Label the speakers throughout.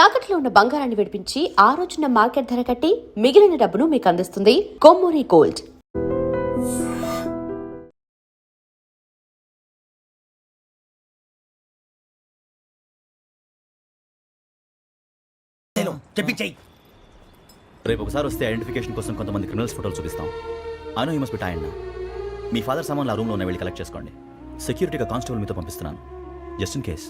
Speaker 1: తాకట్లో ఉన్న బంగారాన్ని విడిపించి ఆ రోజున మార్కెట్ ధర కట్టి మిగిలిన డబ్బును మీకు అందిస్తుంది కొమ్మూరి గోల్డ్.
Speaker 2: రేపు ఒకసారి వస్తే ఐడెంటిఫికేషన్ కోసం కొంతమంది క్రిమినల్స్ ఫోటోలు చూపిస్తాం. I know you must be tired now. Me father సామాన్లు ఆ రూమ్లో ఉన్న వెళ్ళి కలెక్ట్ చేసుకోండి. సెక్యూరిటీగా కానిస్టేబుల్ మీతో పంపిస్తున్నాను, just in case.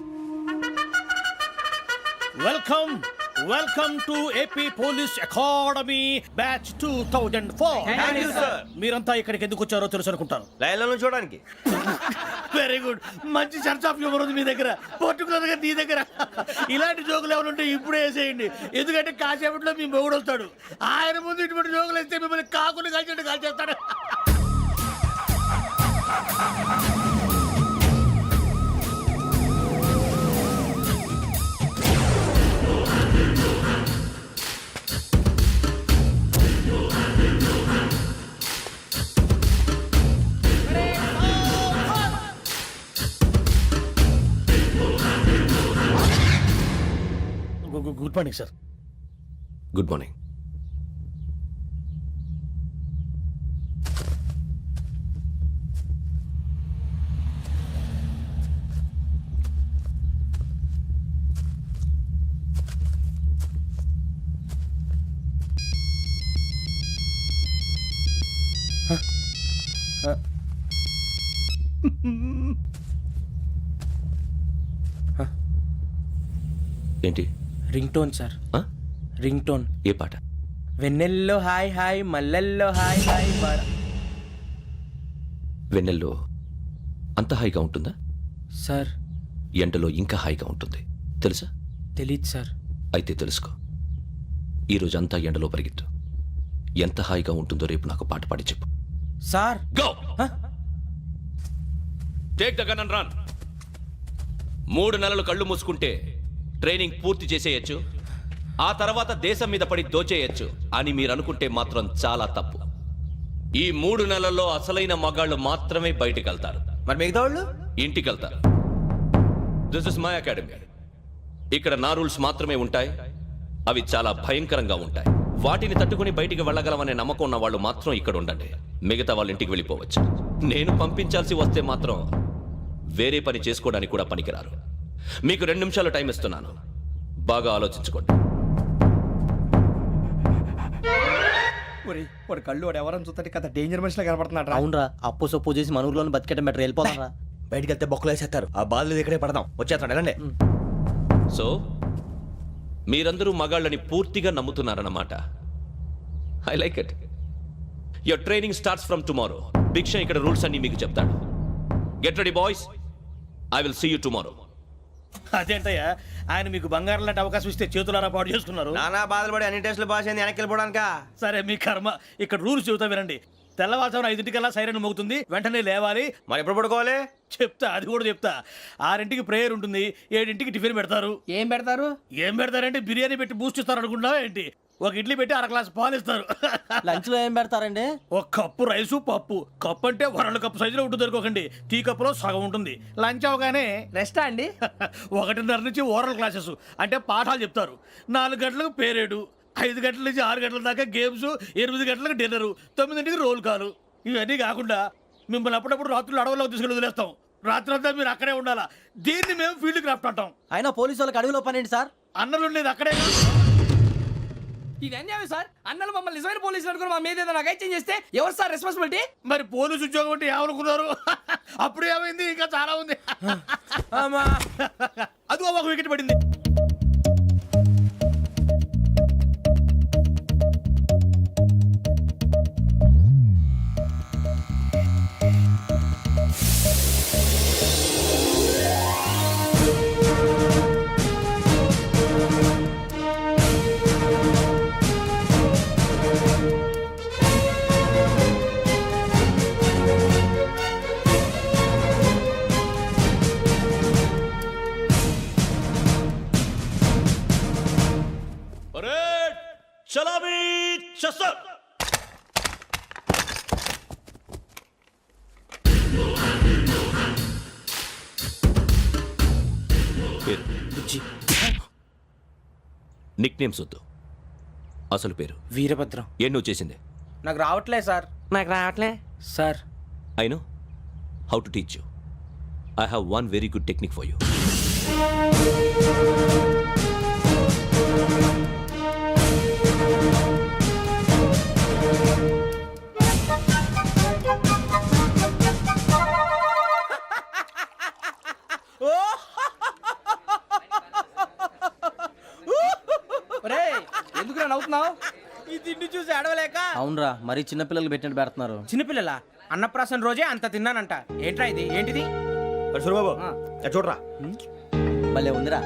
Speaker 3: Welcome to AP police academy batch 2004. మీరంతా ఇక్కడికి ఎందుకు వచ్చారో తెలుసు అనుకుంటాను.
Speaker 4: లైన్లను చూడడానికి.
Speaker 3: వెరీ గుడ్, మంచి చర్చ్ ఆఫ్ హ్యూమర్ ఉంది మీ దగ్గర, పర్టికులర్ గా నీ దగ్గర. ఇలాంటి జోకులు ఏమైనా ఉంటే ఇప్పుడే వేసేయండి, ఎందుకంటే కాసేపట్లో మీ మొగుడు వస్తాడు. ఆయన ముందు ఇటువంటి జోకులు వేస్తే మిమ్మల్ని కాకుని కాల్చేట్టు కాల్చేస్తాడు. Good morning sir.
Speaker 4: Good morning. ఏంటి?
Speaker 5: Ring tone sir. Ring tone.
Speaker 4: ఏ పాట?
Speaker 5: వెన్నెల్లో హాయ్ హాయ్ మల్లెల్లో హాయ్ హాయ్.
Speaker 4: వెన్నెల్లో అంత హాయిగా ఉంటుందా
Speaker 5: సార్?
Speaker 4: ఎండలో ఇంకా హాయిగా ఉంటుంది తెలుసా?
Speaker 5: తెలీదు సార్.
Speaker 4: అయితే తెలుసుకో, ఈరోజు అంతా ఎండలో పరిగెత్తు. ఎంత హాయిగా ఉంటుందో రేపు నాకు పాట పాడి చెప్పు.
Speaker 5: Sir
Speaker 4: go take the gun and run. 3 నెలలు కళ్ళు మూసుకుంటే ట్రైనింగ్ పూర్తి చేసేయచ్చు, ఆ తర్వాత దేశం మీద పడి దోచేయచ్చు అని మీరు అనుకుంటే మాత్రం చాలా తప్పు. ఈ 3 నెలల్లో అసలైన మగాళ్ళు మాత్రమే బయటికి వెళ్తారు.
Speaker 5: మరి మిగతా వాళ్ళు
Speaker 4: ఇంటికి వెళ్తారు. This is my academy. ఇక్కడ నా రూల్స్ మాత్రమే ఉంటాయి, అవి చాలా భయంకరంగా ఉంటాయి. వాటిని తట్టుకుని బయటికి వెళ్ళగలమనే నమ్మకం ఉన్న వాళ్ళు మాత్రం ఇక్కడ ఉండండి, మిగతా వాళ్ళు ఇంటికి వెళ్ళిపోవచ్చు. నేను పంపించాల్సి వస్తే మాత్రం వేరే పని చేసుకోవడానికి కూడా పనికిరారు. మీకు 2 నిమిషాలు టైం ఇస్తున్నాను, బాగా ఆలోచించుకోండి.
Speaker 5: వాడు కళ్ళు వాడు ఎవరైనా చూస్తే కదా డేంజర్ మనిషిలో కనపడుతున్నాడు.
Speaker 6: అవునరా, అప్పు సొప్పు చేసి మన ఊర్లో బతికేట బెటర్ వెళ్ళిపోతారా.
Speaker 5: బయటికి వెళ్తే బొక్కలు వేసేస్తారు, ఆ బాధలు ఇక్కడే పడదాం. వచ్చేస్తాడు వెళ్ళండి.
Speaker 4: సో మీరందరూ మగాళ్ళని పూర్తిగా నమ్ముతున్నారన్నమాట. I like it. Your training starts from tomorrow. Bhiksha ఇక్కడ రూల్స్ అన్ని మీకు చెప్తాడు. Get ready boys, I will see you tomorrow.
Speaker 3: అదేంటయ్యా, ఆయన మీకు బంగారం లాంటి అవకాశం ఇస్తే చేతులారా పాటు చేసుకున్నారు.
Speaker 5: నానా బాధలు పడి అన్ని టెస్టులు పాస్ అయింది, వెనక్కి వెళ్ళిపోవడానికా?
Speaker 3: సరే మీ కర్మ. ఇక్కడ రూల్స్ చెబుతా వినండి. తెల్లవారుజామున 5 సైరన్ మోగుతుంది, వెంటనే లేవాలి.
Speaker 5: మరి ఎప్పుడు పడుకోవాలి?
Speaker 3: చెప్తా, అది కూడా చెప్తా. 6 ప్రేయర్ ఉంటుంది, 7 టిఫిన్ పెడతారు.
Speaker 5: ఏం పెడతారు?
Speaker 3: ఏం పెడతారంటే బిర్యానీ పెట్టి బూస్ట్ ఇస్తారు అనుకుంటున్నావా ఏంటి? ఒక ఇడ్లీ పెట్టి 1 గ్లాస్ పాలు ఇస్తారు.
Speaker 6: లంచ్ లో ఏం పెడతారండి?
Speaker 3: ఒక కప్పు రైసు పప్పు. కప్పు అంటే 1 కప్పు సైజులో ఉంటుంది అనుకోకండి, టీ కప్పులో సగం ఉంటుంది. లంచ్ అవగానే
Speaker 5: రెస్టా అండి?
Speaker 3: 1:30 నుంచి ఓరల్ క్లాసెస్ అంటే పాఠాలు చెప్తారు. 4 గంటలకు పేరేడు, 5 గంటల నుంచి 6 గంటల దాకా గేమ్స్, 8 గంటలకు డిన్నరు, 9ంటికి రోల్ కాలు. ఇవన్నీ కాకుండా మిమ్మల్ని అప్పుడప్పుడు రాత్రులు అడవుల్లో తీసుకెళ్ళి వదిలేస్తాం. రాత్రి అంతా మీరు అక్కడే ఉండాలా. దీన్ని మేము ఫీల్డ్ క్రాఫ్ట్ అంటాం.
Speaker 6: అయినా పోలీసు వాళ్ళకి అడవిలో పని ఏంటి సార్?
Speaker 3: అన్నలు ఉండేది అక్కడే.
Speaker 5: ఇది అన్యాయం సార్. అన్నలు మమ్మల్ని నిజమైన పోలీసులు అనుకుని మా మీద ఏదైనా అగైత్యం చేస్తే ఎవరు సార్ రెస్పాన్సిబిలిటీ?
Speaker 3: మరి పోలీసు ఉద్యోగం అంటే ఏమనుకున్నారు? అప్పుడు ఏమైంది, ఇంకా చాలా ఉంది. అది ఒక వికెట్ పడింది.
Speaker 4: చలామీ చసర్. నిక్ నేమ్స్ వద్దు, అసలు పేరు.
Speaker 7: వీరభద్రం.
Speaker 4: ఏం నువ్వు చేసింది?
Speaker 7: నాకు రావట్లే sir. Sir
Speaker 4: I know how to teach you. I have one very good technique for you.
Speaker 5: ఒరేయ్, ఎందుకురా నవ్వుతున్నావు?
Speaker 7: ఈ తిండి చూసి అడవలేక.
Speaker 6: అవునరా మరీ చిన్నపిల్లలు పెట్టినట్టు పెడుతున్నారు.
Speaker 7: చిన్నపిల్లల అన్నప్రాసన రోజే అంత తిన్నానంట. ఏంట్రా ఇది? ఏంటిది?
Speaker 8: సూరిబాబు చూడరా,
Speaker 6: భలే ఉందిరా.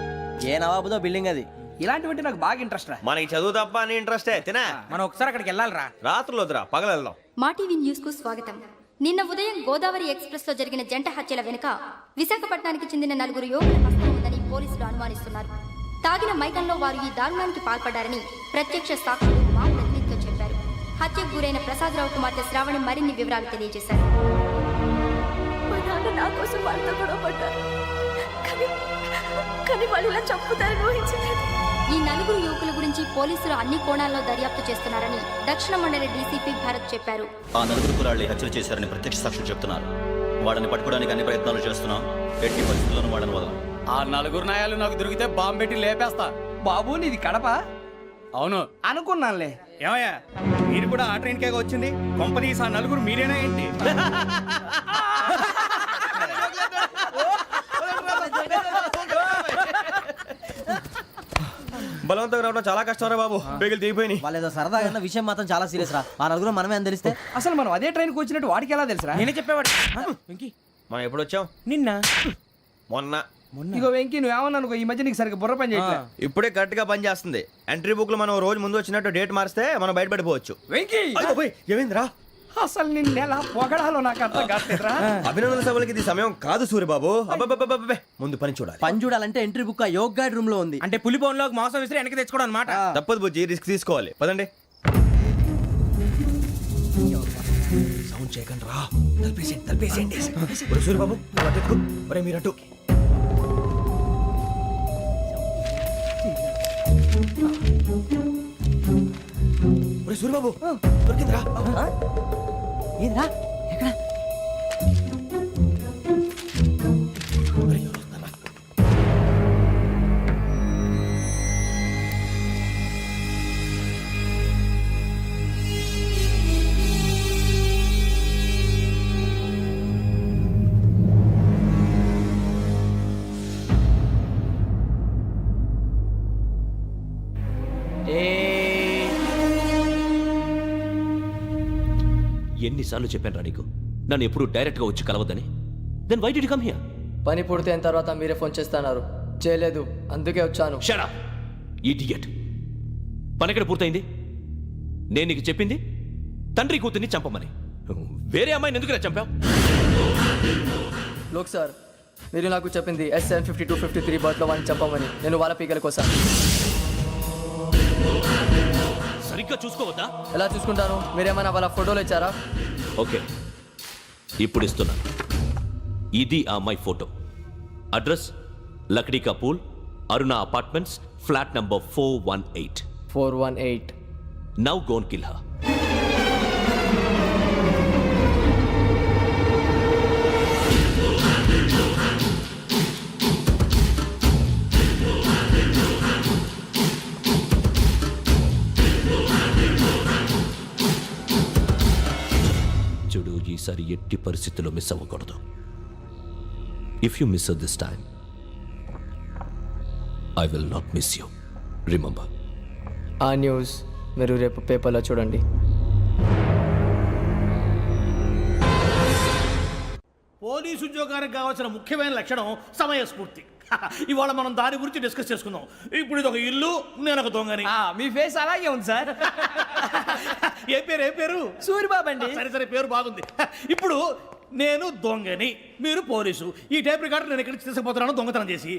Speaker 6: ఏ నవాబుదో బిల్డింగ్ అది.
Speaker 5: ఇలాంటివంటే నాకు బాగా ఇంట్రెస్ట్ రా.
Speaker 8: మనకి చదువు తప్ప అని ఇంట్రెస్టే తినా.
Speaker 7: మనం ఒకసారి అక్కడికి వెళ్ళాలిరా.
Speaker 8: రాత్రులు వద్దురా, పగలు వెళ్దాం.
Speaker 9: మా టీవీ న్యూస్ కు స్వాగతం. నిన్న ఉదయం గోదావరి ఎక్స్ప్రెస్ లో జరిగిన జంట హత్యల వెనుక విశాఖపట్నానికి చెందిన 4 యువకుల హస్తం ఉందని పోలీసులు అనుమానిస్తున్నారు. తాగిన మైకంలో వారు ఈ దారుణానికి పాల్పడ్డారని ప్రత్యక్ష సాక్షులు మా ప్రతినిధితో చెప్పారు. హత్యకు గురైన ప్రసాదరావు కుమార్తె శ్రావణి మరిన్ని వివరాలు తెలియజేశారు.
Speaker 10: మా నాన్న నా కోసం వాళ్ళతో గొడవ పడ్డారు, కానీ వాళ్ళు ఇలా చంపుతారని ఊహించలేదు.
Speaker 9: ఈ 4 యువకుల గురించి పోలీసులు అన్ని కోణాల్లో దర్యాప్తు చేస్తున్నారని దక్షిణ మండలి డీసీపీ భరత్ చెప్పారు.
Speaker 2: ఆ 4 కులాళ్ళి హత్యలు చేశారని ప్రత్యక్ష సాక్షులు చెప్తున్నారు. వాళ్ళని పట్టుకోవడానికి అన్ని ప్రయత్నాలు చేస్తున్నాం. ఎట్టి పరిస్థితుల్లోనూ వాళ్ళని వదలం.
Speaker 5: ఆ 4 నాయాలు నాకు దొరికితే బాంబు పెట్టి లేపేస్తా. బాబు నీది కడప? అవును అనుకున్నానులే.
Speaker 3: ఏమయ్యా, మీరు కూడా ఆ ట్రైన్ కేగా వచ్చింది? కొంపనీస్ ఆ 4 మీరేనా ఏంటి?
Speaker 8: బలవంతంగా రావడం చాలా కష్టం రా బాబు. బేగులు దిగిపోయినాయి.
Speaker 6: వాళ్ళు ఏదో సరదాగా అన్న విషయం మాత్రం చాలా సీరియస్ రా. ఆ నలుగురు మనమే అని తెలిస్తే
Speaker 5: అసలు మనం అదే ట్రైన్కి వచ్చినట్టు వాడికి ఎలా తెలుసురా?
Speaker 7: నేనే చెప్పేవాడు. వెంకీ
Speaker 8: మనం ఎప్పుడు వచ్చాం?
Speaker 7: నిన్న
Speaker 8: మొన్న.
Speaker 5: ఇగో వెంకీ నువ్వేమన్నా అనుకో, ఈ మధ్య నీకు సరిగ్గా బుర్ర పని చేయట్లే.
Speaker 8: ఇప్పుడే కరెక్ట్ గా పని చేస్తుంది. ఎంట్రీ బుక్ లో మనం రోజు ముందు వచ్చినట్టు డేట్ మారిస్తే మనం బయటపడిపోవచ్చు.
Speaker 5: వెంకీ
Speaker 8: ఏమైందిరా?
Speaker 5: అసలు నిన్న ఎలా పొగడాలో నాకు అర్థం కాట్లేదురా.
Speaker 8: అభినందన సభలకి ఇది సమయం కాదు సూరిబాబు. అబ్బబ్బబ్బబ్బబ్బే, ముందు పని చూడాలి.
Speaker 6: పని చూడాలంటే ఎంట్రీ బుక్ ఆ యోగ్ గైడ్ రూమ్ లో ఉంది.
Speaker 7: అంటే పులి బోన్లోకి మాంసం విసిరి వెనక్కి తెచ్చుకోవడం అనమాట.
Speaker 8: తప్పదు బుజ్జి, రిస్క్ తీసుకోవాలి. పదండి. సౌండ్ చేయకండి రా. తలపేసేయండి. సూరిబాబు మీరటు. సూరిబాబు దొరికిందిరా.
Speaker 6: ఏంద్రా ఎక్కడ?
Speaker 4: ఎన్నిసార్లు చెప్పాను రా నీకు, నన్ను ఎప్పుడు డైరెక్ట్ గా వచ్చి కలవద్దని? Then why did you come here?
Speaker 11: పని పూర్తయిన తర్వాత మీరే ఫోన్ చేస్తున్నారు. చేయలేదు, అందుకే వచ్చాను.
Speaker 4: Shut up idiot. పని ఎక్కడ పూర్తయింది? నేను నీకు చెప్పింది తండ్రి కూతుర్ని చంపమని. వేరే అమ్మాయిని ఎందుకు చంపావు?
Speaker 11: లోక్ సార్, మీరు నాకు చెప్పింది SN5253 బర్త్లో వాడిని చంపమని. నేను వాళ్ళ పీకల కోసం.
Speaker 4: సరిగ్గా చూసుకోవద్దా?
Speaker 11: ఎలా చూసుకుంటాను? మీరేమైనా వాళ్ళ ఫోటోలు ఇచ్చారా?
Speaker 4: ఓకే, ఇప్పుడు ఇస్తున్నాను. ఇది ఆ అమ్మాయి ఫోటో. అడ్రస్ లక్డీ కా pool, Aruna apartments, flat number 418.
Speaker 11: 418.
Speaker 4: Now go and kill her. చూడు, ఈసారి ఎట్టి పరిస్థితుల్లో మిస్ అవ్వకూడదు. If you miss this time, I will not miss you. Remember.
Speaker 11: ఆ న్యూస్ మీరు రేపు పేపర్లో చూడండి.
Speaker 3: పోలీసు ఉద్యోగానికి కావాల్సిన ముఖ్యమైన లక్షణం సమయస్ఫూర్తి. ఇవాళ మనం దాని గురించి డిస్కస్ చేసుకుందాం. ఇప్పుడు ఇది ఒక ఇల్లు, నేను ఒక దొంగని.
Speaker 5: మీ ఫేస్ అలాగే ఉంది సార్.
Speaker 3: ఏ పేరు?
Speaker 5: సూరిబాబు అండి.
Speaker 3: సరే పేరు బాగుంది. ఇప్పుడు నేను దొంగని, మీరు పోలీసు. ఈ టైప్ రికార్డు నేను ఎక్కడికి తీసుకుపోతున్నాను దొంగతనం చేసి.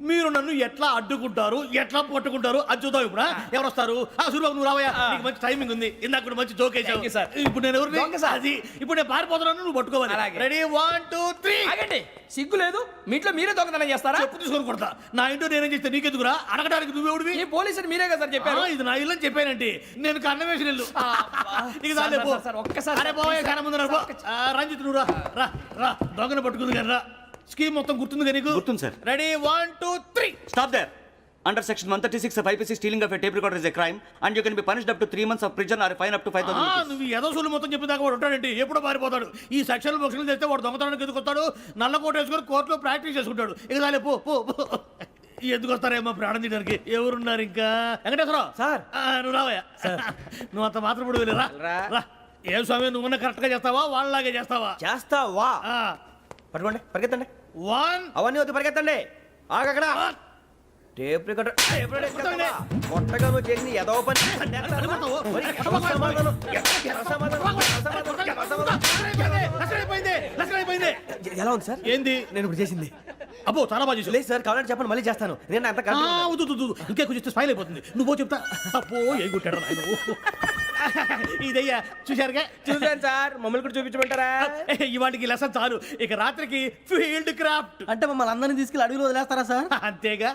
Speaker 3: మీరు నన్ను ఎట్లా అడ్డుకుంటారు, ఎట్లా పట్టుకుంటారు అది చూద్దాం. ఇప్పుడు ఎవరు వస్తారు? సూర్యబాబు నువ్వు రావయ్యా, నీకు మంచి టైమింగ్ ఉంది. ఇందాక కూడా మంచి జోక్
Speaker 5: Thank you, sir.
Speaker 3: వేసావు. ఇప్పుడు నేను ఎవరిని?
Speaker 5: దొంగ, sir.
Speaker 3: అది ఇప్పుడు నేను పారిపోతున్నాను, నువ్వు పట్టుకోవాలి.
Speaker 5: అలాగే.
Speaker 3: రెడీ 1 2 3.
Speaker 5: ఆగండి, సిగ్గు లేదు? మీ ఇంట్లో మీరే దొంగతనం చేస్తారా?
Speaker 3: చెప్పు తీసుకొని కొడతా. నా ఇంట్లో నేనేం చేస్తే నీకెందుకురా? అడగడానికి నువ్వెవడివి?
Speaker 5: ఈ పోలీసులు మీరే కదా సార్ చెప్పారు.
Speaker 3: ఇది నా ఇల్లు అని చెప్పానంటే నేను కన్నం వేసిన ఇల్లు. ఇక
Speaker 5: సార్,
Speaker 3: చాలే, పో.
Speaker 5: సార్, సార్, ఒక్కసారి
Speaker 3: అరే పోయే కన్నం ముందు రా, పో. రంజిత్ నువ్వు రా రా రా, దొంగను పట్టుకుంది కానీ రా. స్కీమ్ మొత్తం గుర్తుంది నీకు?
Speaker 2: గుర్తుంది, sir.
Speaker 3: Ready 1 2 3.
Speaker 2: Stop there. Under section 136 of IPC, stealing of a tape recorder is a crime, and you can be punished up to 3 months of prison or a fine up to 5,000 rupees.
Speaker 3: నువ్వు ఏదో సొల్లు మొత్తం చెప్పిన దాకా వాడు ఉంటాడండి. ఎప్పుడో పారిపోతాడు. ఈ సెక్షన్లు బొక్షన్లు చేస్తే వాడు దొంగతనానికి ఎందుకు వస్తాడు? నల్ల కోట వేసుకొని కోర్టులో ప్రాక్టీస్ చేసుకుంటాడు. ఇక చాలే, పో పో పో. ఎందుకు వస్తారేమో ప్రాణం తీయడానికి. ఎవరున్నారు ఇంకా? వెంకటేశ్వరరావు
Speaker 6: సార్.
Speaker 3: నువ్వు రావయ్యా. నువ్వు అంత మాత్రం ఇప్పుడు వెళ్ళి రా రా. ఏం స్వామి, నువ్వు కరెక్ట్ గా చేస్తావా వాళ్ళలాగే చేస్తావా?
Speaker 6: చేస్తావా? పట్టుకోండి, పరిగెత్తండి.
Speaker 3: 1
Speaker 6: అవన్నీ వద్దు, పరిగెత్తండి. ఆగక్కడ టేప్ రికార్డర్ కొట్టగా నువ్వు చేసింది ఏదో పని. ఎలా ఉంది సార్?
Speaker 3: ఏంది?
Speaker 6: నేను ఇప్పుడు చేసింది.
Speaker 3: అబ్బో చాలా బాగా చేసావు.
Speaker 6: లేదు సార్, కావాలంటే చెప్పండి, మళ్ళీ చేస్తాను. నేను అంత
Speaker 3: ఇంకే కొంచెం స్మైల్ అయిపోతుంది. నువ్వు చెప్తా. అబ్బో ఏం కొట్టాడు నాయన. ఇదయ్యా చూశారుగా?
Speaker 6: చూసాను సార్, మమ్మల్ని కూడా చూపించమంటారా?
Speaker 3: ఇవాటికి లెసన్ చాలు. ఇక రాత్రికి ఫీల్డ్ క్రాఫ్ట్.
Speaker 6: అంటే మమ్మల్ని అందరినీ తీసుకెళ్ళి అడుగులో వదిలేస్తారా సార్?
Speaker 3: అంతేగా.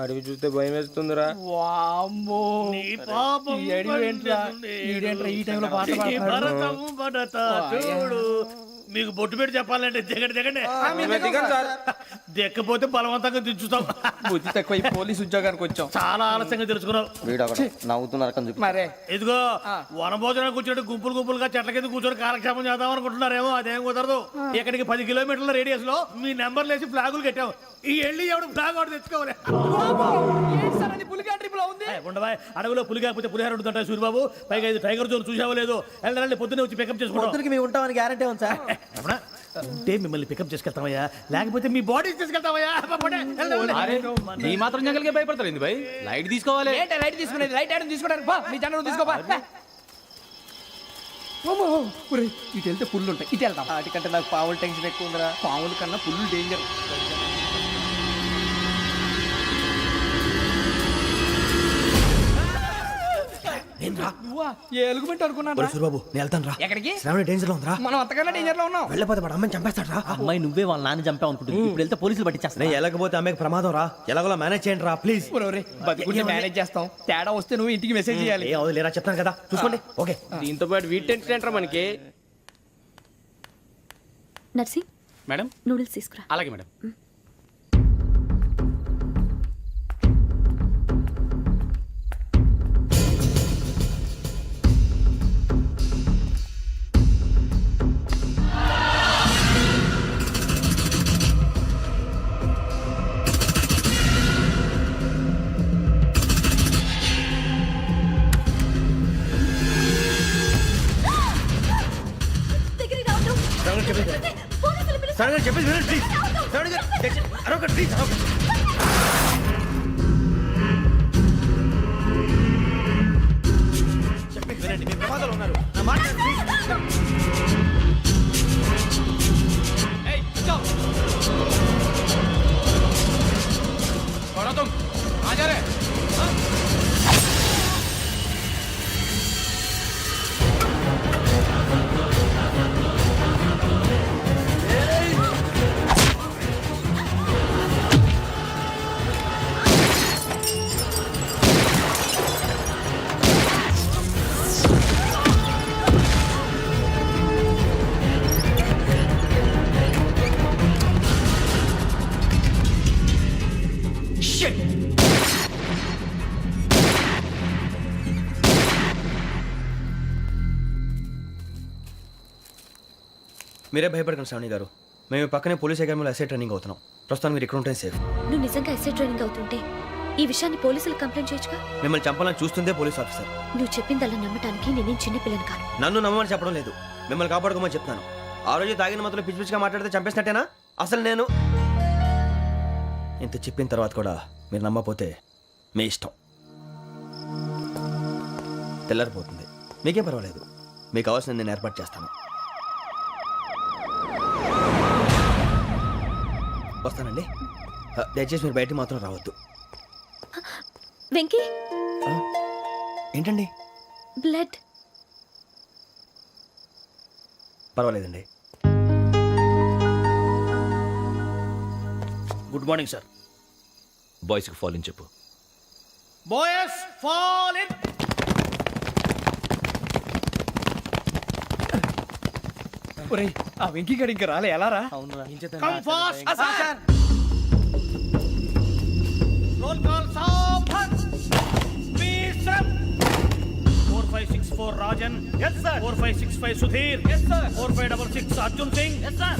Speaker 6: అడిగి చూస్తే భయం వేస్తుందిరా.
Speaker 5: వామ్మో,
Speaker 3: నీ పాపం
Speaker 5: ఈ అడివి ఏంట్రా? ఈడేంట్రా ఈ టైంలో పాట
Speaker 3: ఈ
Speaker 5: పాడుతున్నాడు?
Speaker 3: భరతము భరత చూడు. మీకు బొట్టు పెట్టి చెప్పాలంటే దిగండి దిగండి. దిక్కపోతే బలవంతంగా దించుతాం.
Speaker 5: బుద్ధి తక్కువ, ఈ పోలీస్ ఉద్యోగానికి వచ్చాం.
Speaker 3: చాలా ఆలస్యంగా తెలుసుకున్నావు.
Speaker 6: నవ్వుతున్నారు.
Speaker 5: మరే
Speaker 3: ఇదిగో వనభోజనానికి కూర్చోటి గుంపులు గుంపులుగా చెట్ల కింద కూర్చొని కాలక్షేపం చేద్దాం అనుకుంటున్నారేమో. అదేం కుదరదు. ఇక్కడికి 10 కిలోమీటర్ల రేడియస్ లో మీ నెంబర్లు వేసి ఫ్లాగులు కట్టాం. ఈ వెళ్ళి ఎవడు ఫ్లాగ్ ఒకటి తెచ్చుకోవాలి.
Speaker 5: ఏంటి సార్ అది పులిగా ట్రిప్ లో ఉంది?
Speaker 3: ఉండవా, అడవిలో పులి కాకపోతే పులిహార ఉంటుంట సూరిబాబు. పైగా ఇది టైగర్ జోన్ చూసావో లేదో. వెళ్ళాలి, పొద్దున్నే వచ్చి పికప్ చేసుకుంటాం.
Speaker 6: మేము ఉంటామని గ్యారంటీ ఉంది సార్.
Speaker 3: ఉంటే మిమ్మల్ని పికప్ చేసుకెళ్తామయ్యా, లేకపోతే మీ బాడీ తీసుకెళ్తామయ్యా.
Speaker 7: ఈ మాత్రం జంగల్కే భయపడతారు ఏంది భయ్? లైట్ తీసుకోవాలి.
Speaker 5: ఏంటి లైట్ తీసుకునేది? లైట్ ఐటమ్ తీసుకోవడానికి బా, మీ జనరు తీసుకోబా. ఇటు వెళ్తే పుల్లు ఉంటాయి, ఇటు వెళ్తాం.
Speaker 6: వాటికంటే నాకు పావులు టెన్షన్ ఎక్కువ ఉందిరా.
Speaker 5: పాముల కన్నా పుల్లు డేంజర్. ఎలుగుబెట్టి అనుకున్నాను.
Speaker 6: సూరిబాబు నేను వెళ్తాను రా.
Speaker 5: ఎక్కడికి?
Speaker 6: శ్రావణి డేంజర్ లో ఉందిరా.
Speaker 5: మనం అంతకన్నా డేంజర్ లో ఉన్నాం.
Speaker 6: వెళ్ళపోతే వాడు అమ్మాయిని చంపేస్తాడు రా.
Speaker 11: అమ్మాయి నువ్వే వాళ్ళ నాన్న చంపావు అనుకుంటుంది. ఇప్పుడు వెళ్తే పోలీసులు పట్టించేస్తా.
Speaker 6: నేను వెళ్ళకపోతే అమ్మాయికి ప్రమాదం రా. ఎలాగోలా మేనేజ్ చేయండి రా ప్లీజ్.
Speaker 5: బతికుంటే మేనేజ్ చేస్తాం. తేడా వస్తే నువ్వు ఇంటికి మెసేజ్ చేయాలి.
Speaker 6: ఏ అవదు లేరా, చెప్తాను కదా, చూసుకోండి. ఓకే.
Speaker 7: దీంతో పాటు వీటి టెన్షన్ ఏంట్రా మనకి?
Speaker 10: నర్సి
Speaker 7: మేడం
Speaker 10: నూడిల్స్ తీసుకురా.
Speaker 7: అలాగే మేడం.
Speaker 6: శ్రావణి గారు చెప్పేది వినండి ప్లీజ్. శ్రావణి గారు అరొకటి ప్లీజ్. చెప్పేది వినండి, మీ ప్రమాదాలు ఉన్నారు. నా మాట ప్లీజ్. మీరే భయపడకండి శ్రావణి గారు.
Speaker 8: మేము పక్కనే పోలీస్ అకాడమీలో ఎస్ఐ ట్రైనింగ్ అవుతున్నాం. ప్రస్తుతానికి మీరు ఇక్కడ ఉంటే సేఫ్.
Speaker 10: నువ్వు నిజంగా ఎస్ఐ ట్రైనింగ్ అవుతుంటే ఈ విషయాన్ని పోలీసులకు కంప్లైంట్ చేయొచ్చుగా.
Speaker 8: మిమ్మల్ని చంపాలని చూస్తుందే పోలీస్ ఆఫీసర్.
Speaker 10: నువ్వు చెప్పిందల్లా నమ్మటానికి నేనేం చిన్నపిల్లని కాను.
Speaker 8: నన్ను నమ్మమని చెప్పడం లేదు, మిమ్మల్ని కాపాడుకోమని చెప్తాను. ఆ రోజు తాగిన మొత్తం పిచ్చి పిచ్చిగా మాట్లాడితే చంపేసినట్టేనా? అసలు నేను ఇంత చెప్పిన తర్వాత కూడా మీరు నమ్మపోతే మీ ఇష్టం. తెల్లారిపోతుంది, మీకేం పర్వాలేదు. మీకు కావాల్సిన నేను ఏర్పాటు చేస్తాను. వస్తానండి. దయచేసి మీరు బయటికి మాత్రం రావద్దు.
Speaker 10: వెంకీ,
Speaker 8: ఏంటండి?
Speaker 10: బ్లడ్.
Speaker 8: పర్వాలేదండి.
Speaker 3: Good morning sir.
Speaker 4: బాయ్స్కి ఫాల్ ఇన్ చెప్పు.
Speaker 3: Boys fall in.
Speaker 5: ఒరేయ్, ఆ వెంకీ గడి ఇంకా రాలే, ఎలా రా?
Speaker 3: Come fast sir. Roll call సావధాన్. విశ్రమ్. 4564 Rajan. yes sir. 4565 Sudheer. yes sir. 4566 Arjun Singh. yes sir.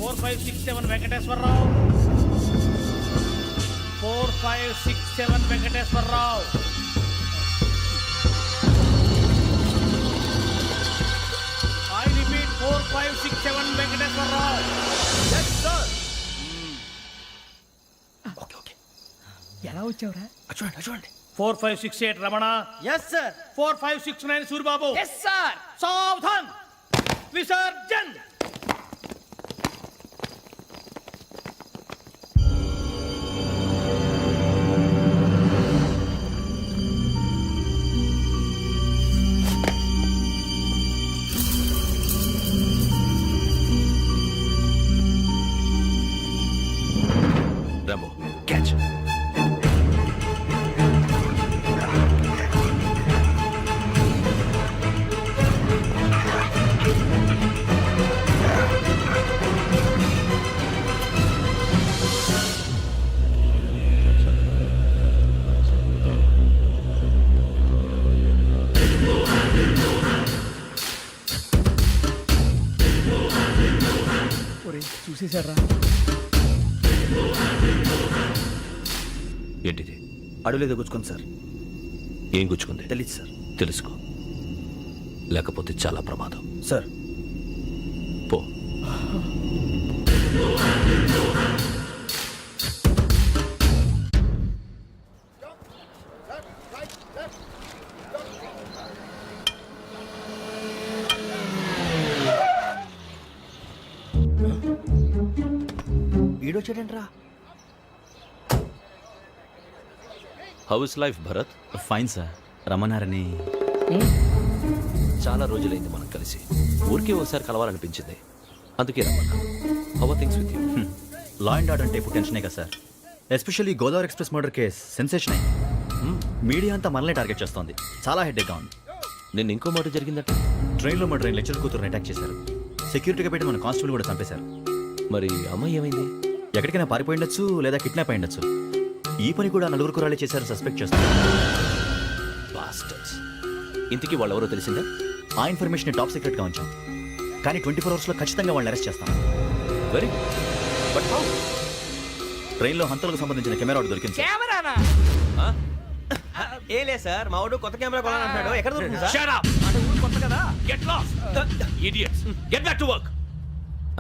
Speaker 3: 4567 Venkateswara Rao. 4567 Venkateswara Rao. I repeat 4567 Venkateswara Rao. yes sir.
Speaker 8: Okay okay,
Speaker 5: ఎలా వచ్చావురా?
Speaker 8: చూడండి చూడండి.
Speaker 3: 4568 Ramana.
Speaker 8: Yes sir.
Speaker 3: 4569 Suribabu.
Speaker 5: Yes sir.
Speaker 3: సావధాన్. విసర్జన్.
Speaker 4: Rambo, catch.
Speaker 5: ఒరేయ్, చూసేశారా?
Speaker 4: ఏంటిది?
Speaker 8: అడవిలో గుచ్చుకోండి సార్.
Speaker 4: ఏం గుచ్చుకుంది?
Speaker 8: తెలీదు సార్.
Speaker 4: తెలుసుకో, లేకపోతే చాలా ప్రమాదం.
Speaker 8: సార్
Speaker 4: పో.
Speaker 8: ఈడొచ్చాడేంట్రా?
Speaker 4: How's life Bharat?
Speaker 2: Fine sir. రమ్మన్నారని.
Speaker 4: చాలా రోజులైంది మనం కలిసి. ఊరికే ఒకసారి కలవాలనిపించింది, అందుకే రమ్మన్నా. How are things with you?
Speaker 2: Law and order అంటే ఇప్పుడు టెన్షనే కదా sir. Especially Godavari express murder case sensation అయింది. మీడియా అంతా మనల్ని టార్గెట్ చేస్తోంది. చాలా హెడ్ఏక్గా ఉంది.
Speaker 4: నిన్న ఇంకో మాట జరిగిందట.
Speaker 2: ట్రైన్లో మా ట్రైన్ లెక్చర్ కూతురుని అటాక్ చేశారు. సెక్యూరిటీగా పెట్టి మన కానిస్టేబుల్ కూడా చంపేశారు.
Speaker 4: మరి అమ్మాయి ఏమైంది?
Speaker 2: ఎక్కడికైనా పారిపోయి ఉండొచ్చు, లేదా కిడ్నాప్ అయి ఉండొచ్చు. ఈ పని కూడా నలుగురు కురాలే చేశారు సస్పెక్ట్ చేస్తారు.
Speaker 4: బాస్టర్స్. ఇంతకీ వాళ్ళెవరో తెలిసిందా?
Speaker 2: ఆ ఇన్ఫర్మేషన్ టాప్ సీక్రెట్గా ఉంచాం, కానీ 24 అవర్స్లో ఖచ్చితంగా వాళ్ళని అరెస్ట్ చేస్తాం.
Speaker 4: Very but how?
Speaker 2: ట్రైన్లో హంతలకు సంబంధించిన కెమెరా ఒకటి దొరికింది సార్.
Speaker 5: కెమెరానా?
Speaker 8: ఏ లే సార్, మా వాడు కొత్త కెమెరా కొనాలంటున్నాడు. ఎక్కడ దొరుకుతుంది సార్?
Speaker 4: Shut up!
Speaker 5: అంటే ఊరు కొత్త కదా, get lost.
Speaker 4: Idiots! Get back to work!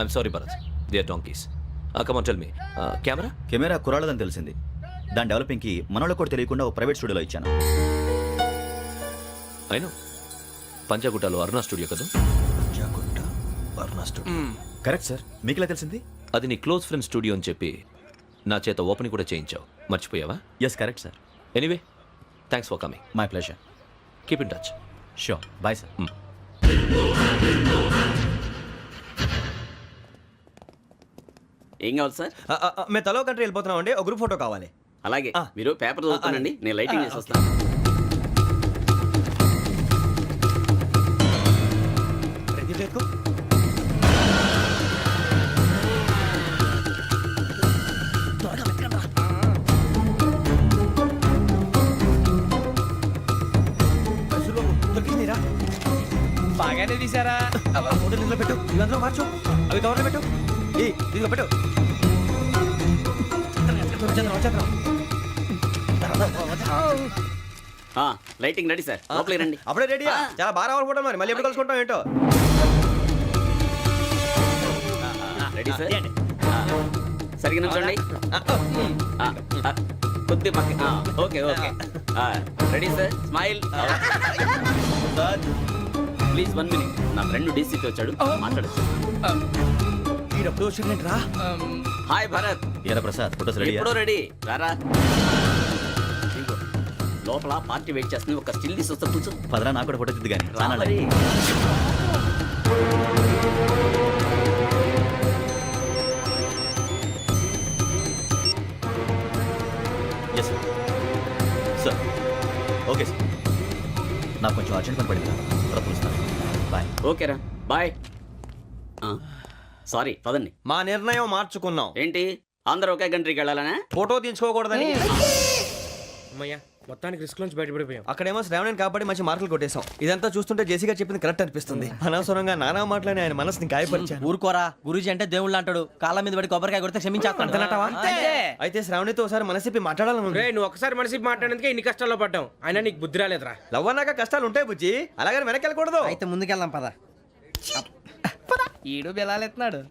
Speaker 4: I'm sorry, Bharat. They are donkeys. Come on, tell me. Camera?
Speaker 2: Camera కురాలదని తెలిసింది. దాని డెవలపింగ్కి మనోళ్ళకి కూడా తెలియకుండా ఒక ప్రైవేట్ స్టూడియోలో ఇచ్చాను.
Speaker 4: I know. పంజాగుట్టలో అరుణ స్టూడియో కదా?
Speaker 8: జాగుట్ట అరుణ స్టూడియో.
Speaker 2: Correct sir. మీకు ఎలా తెలిసింది?
Speaker 4: అది నీ క్లోజ్ ఫ్రెండ్ స్టూడియో అని చెప్పి నా చేత ఓపెన్ కూడా చేయించావు. మర్చిపోయావా?
Speaker 2: Yes correct sir.
Speaker 4: Anyway, thanks for coming.
Speaker 2: My pleasure.
Speaker 4: Keep in touch.
Speaker 2: Sure. Bye sir.
Speaker 12: ఏం కావాలి సార్?
Speaker 8: మేము తలో కంట్రీ వెళ్ళిపోతున్నాం అండి. ఒక గ్రూప్ ఫోటో కావాలి.
Speaker 12: అలాగే, మీరు పేపర్ చదువుతానండి, నేను లైటింగ్ చేసి వస్తాను.
Speaker 5: బాగానే తీసారా
Speaker 6: ఫోటోలు ఇందులో పెట్టు, ఇవి అందులో మార్చు, అవి కవర్లో పెట్టు, ఇదిగో పెట్టు. వచ్చేద్దాం.
Speaker 12: లైటింగ్ రెడీ సార్, లోపలికి రండి.
Speaker 6: అప్పుడే రెడీయా? చాలా బాగా రావాలి ఫోటో, మరి మళ్ళీ ఎప్పుడు కలుసుకుంటాం ఏంటో.
Speaker 12: Ready sir. సరిగ్గా నుంచోండి. కొద్ది పక్క. Okay okay. Ready sir, smile. Please 1 minute. నా ఫ్రెండ్ డీసీకి వచ్చాడు, మాట్లాడచ్చు.
Speaker 6: ఈడప్పుడు వచ్చిందంటరా.
Speaker 12: హాయ్ భరత్.
Speaker 2: ఏరా ప్రసాద్, ఫోటోస్ రెడీ?
Speaker 12: ఎప్పుడో రెడీ. రారా. ఇదిగో, లోపల పార్టీ వెయిట్ చేస్తుంది, ఒక స్టిల్ తీసి వస్తా, కూర్చో.
Speaker 2: పదరా, నాకు కూడా ఫోటో తిద్ది కానీ.
Speaker 12: రా మరి.
Speaker 2: Yes sir. Sir okay sir, నాకు కొంచెం అర్జెంట్ పని పడింది, తర్వాత పిలుస్తాను. బాయ్.
Speaker 12: ఓకేరా, బాయ్. సారీ, పదండి.
Speaker 6: మా నిర్ణయం మార్చుకున్నాం.
Speaker 12: ఏంటి, అందరూ ఒకే కంట్రీకి వెళ్ళాలనే?
Speaker 6: ఫోటో తీసుకోకూడదని.
Speaker 8: అమ్మయ్యా, మొత్తానికి రిస్క్ నుంచి బయటపడిపోయాం.
Speaker 6: అక్కడేమో శ్రావణిని కాబట్టి మంచి మార్కులు కొట్టేశాం. ఇదంతా చూస్తుంటే జేసీగా చెప్పింది కరెక్ట్ అనిపిస్తుంది. అనవసరంగా నానా మాటలని ఆయన మనసుని గాయపరిచాను.
Speaker 11: ఊరుకోరా, గురూజీ అంటే దేవుళ్ళు అంటాడు. కాళ్ళ మీద పడి కొబ్బరికాయ కొడితే క్షమించేస్తాను.
Speaker 6: అయితే శ్రావణితో ఒకసారి మనసిప్పి మాట్లాడాలను.
Speaker 8: రే, నువ్వు ఒకసారి మనిషి మాట్లాడేందుకే ఇన్ని కష్టాల్లో పడ్డాం. అయినా నీకు బుద్ధి రాలేదురా.
Speaker 6: లవ్ అన్నాక కష్టాలు ఉంటాయి బుజ్జి, అలాగని వెనక్కి వెళ్ళకూడదు.
Speaker 11: అయితే ముందుకెళ్దాం పద.
Speaker 5: ఈడు బెలాలెత్తున్నాడు.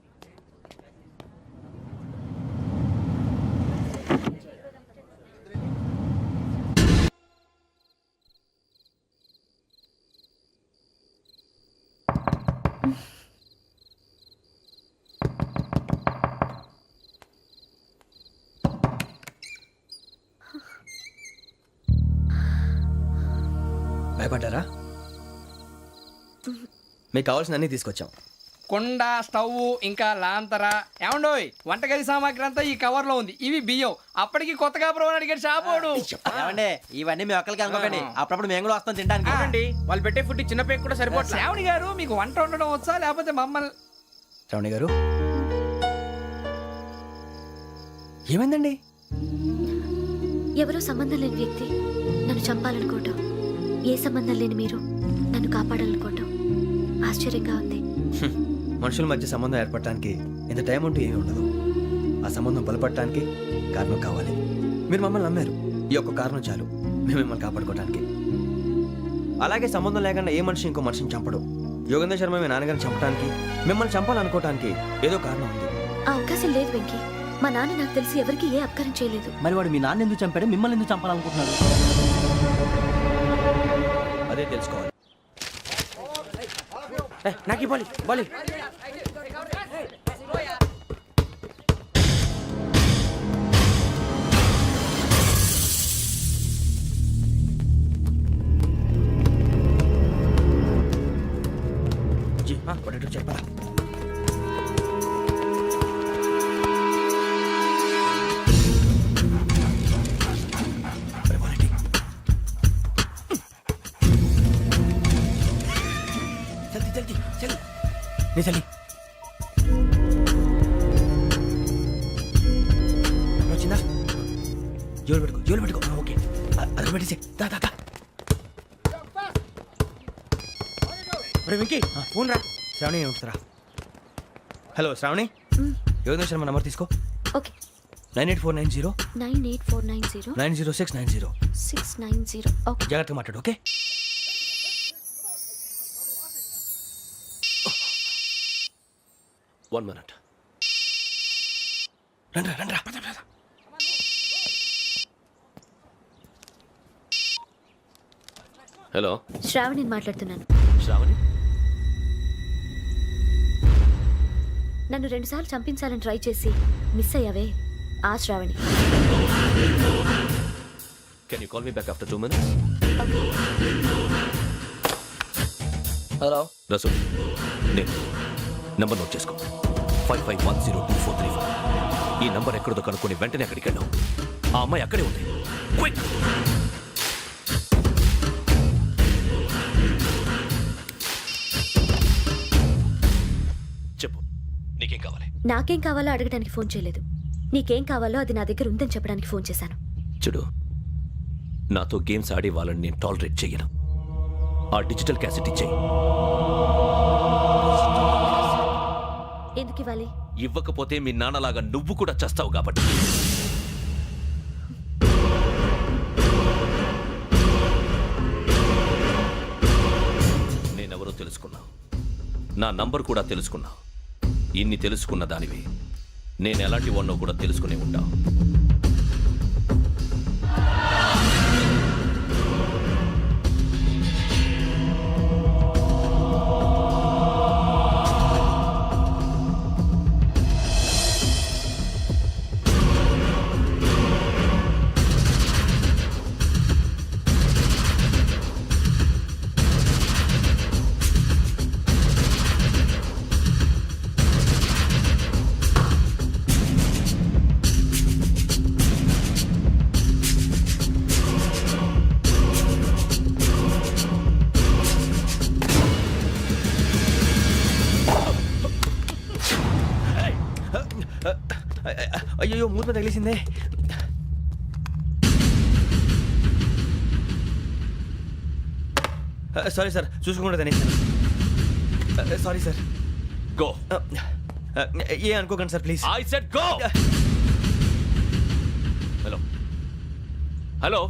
Speaker 6: భయపడ్డారా? మీకు కావాల్సిన అన్ని తీసుకొచ్చాం.
Speaker 5: కుండ, స్టవ్, ఇంకా లాంతర. ఏమండోయ్, వంటగది సామాగ్రి అంతా ఈ కవర్ లో ఉంది. ఇవి బియ్యం. అప్పటికి కొత్తగా బ్రో అడిగాడు షాపోడు.
Speaker 11: ఏమండి, ఇవన్నీ మీ ఒక్కరికి అనుకోకండి, అప్పుడప్పుడు మేము కూడా వస్తాం తినడానికి.
Speaker 8: వాళ్ళు పెట్టే ఫుడ్ చిన్న పేక్ కూడా సరిపోతుంది.
Speaker 5: శ్రావణి గారు, మీకు వంట వండడం వచ్చా, లేకపోతే మమ్మల్ని?
Speaker 6: శ్రావణి గారు, ఏమైందండి?
Speaker 10: ఎవరో సంబంధం లేని వ్యక్తి నన్ను చంపాలనుకోవటం, ఏ సంబంధం లేని మీరు నన్ను కాపాడాలనుకోవటం ఆశ్చర్యంగా ఉంది.
Speaker 6: మనుషుల మధ్య సంబంధం ఏర్పడటానికి ఇంత టైం ఉంటూ ఏమీ ఉండదు. ఆ సంబంధం బలపడటానికి కారణం కావాలి. మీరు మమ్మల్ని నమ్మారు, ఈ ఒక్క కారణం చాలు మేము మిమ్మల్ని కాపాడుకోవటానికి. అలాగే సంబంధం లేకుండా ఏ మనిషి ఇంకో మనిషిని చంపడు. యోగేంద్ర శర్మ మీ నాన్నగారిని చంపడానికి, మిమ్మల్ని చంపాలనుకోవటానికి ఏదో కారణం ఉంది.
Speaker 10: ఆ అవకాశం లేదు వెంకీ. మా నాన్న నాకు తెలిసి ఎవరికి ఏ అపకారం చేయలేదు.
Speaker 11: మరి వాడు మీ నాన్న ఎందుకు చంపాడు, మిమ్మల్ని ఎందుకు చంపాలనుకుంటున్నాడు?
Speaker 6: అదే తెలుసుకోవాలి.
Speaker 8: నాకు బాలి బాలి.
Speaker 6: చెప్పరా? చలి వచ్చిందా? జోలు పెట్టుకో. ఓకే, అది పెట్టేసి వెంకీ ఫోన్ రా. శ్రావణి ఏమంటారా? హలో శ్రావణి, యోగేంద్ర శర్మ నంబర్ తీసుకో.
Speaker 10: ఓకే.
Speaker 6: 98490
Speaker 10: 98490
Speaker 6: 90690.
Speaker 10: 690. ఓకే,
Speaker 6: జాగ్రత్తగా మాట్లాడు. ఓకే.
Speaker 4: One minute.
Speaker 6: రండ్రా.
Speaker 4: హలో,
Speaker 10: శ్రావణిని మాట్లాడుతున్నాను.
Speaker 4: శ్రావణి.
Speaker 10: నన్ను 2 సార్లు చంపించాలని ట్రై చేసి మిస్ అయ్యావే, ఆ Shravani.
Speaker 4: Can you call me back after 2 minutes?
Speaker 11: హలో
Speaker 4: రసూల్, నేను నంబర్ నోట్ చేసుకో. 55102434. ఈ నంబర్ ఎక్కడదో కనుక్కొని వెంటనే అక్కడికి వెళ్ళాం. ఆ అమ్మాయి అక్కడే ఉంది. క్విక్. చెప్పు, నీకేం కావాలి?
Speaker 10: నాకేం కావాలో అడగడానికి ఫోన్ చేయలేదు. నీకేం కావాలో అది నా దగ్గర ఉందని చెప్పడానికి ఫోన్ చేశాను.
Speaker 4: చూడు, నాతో గేమ్స్ ఆడే వాళ్ళని నేను టాలరేట్ చెయ్యను. ఆ డిజిటల్ క్యాసెట్ ఇచ్చేయి.
Speaker 10: ఎందుకు ఇవ్వాలి?
Speaker 4: ఇవ్వకపోతే మీ నాన్నలాగా నువ్వు కూడా చేస్తావు కాబట్టి. నేనెవరో తెలుసుకున్నా, నా నంబర్ కూడా తెలుసుకున్నా. ఇన్ని తెలుసుకున్న దానివి నేను ఎలాంటి వాడినో కూడా తెలుసుకునే ఉంటా.
Speaker 8: అయ్యో మూత తగిలిసిందే. సారీ సార్, చూసుకోకుండా తినేసాను. Sorry sir.
Speaker 4: గో.
Speaker 8: ఏ అనుకోకండి sir please.
Speaker 4: I said go. Hello hello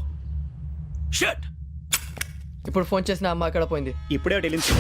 Speaker 4: shut.
Speaker 11: ఇప్పుడు ఫోన్ చేసిన అమ్మ అక్కడ పోయింది.
Speaker 8: ఇప్పుడే వెళ్ళింది.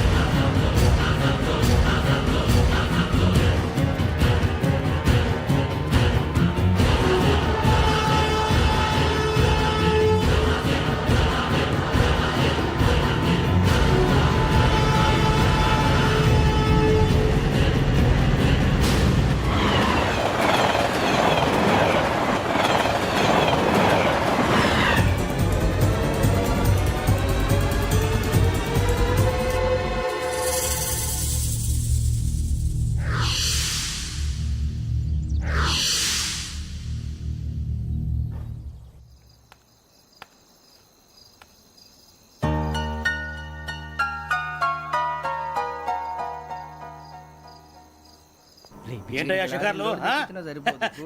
Speaker 3: ఏంటయ్యా షికార్లు?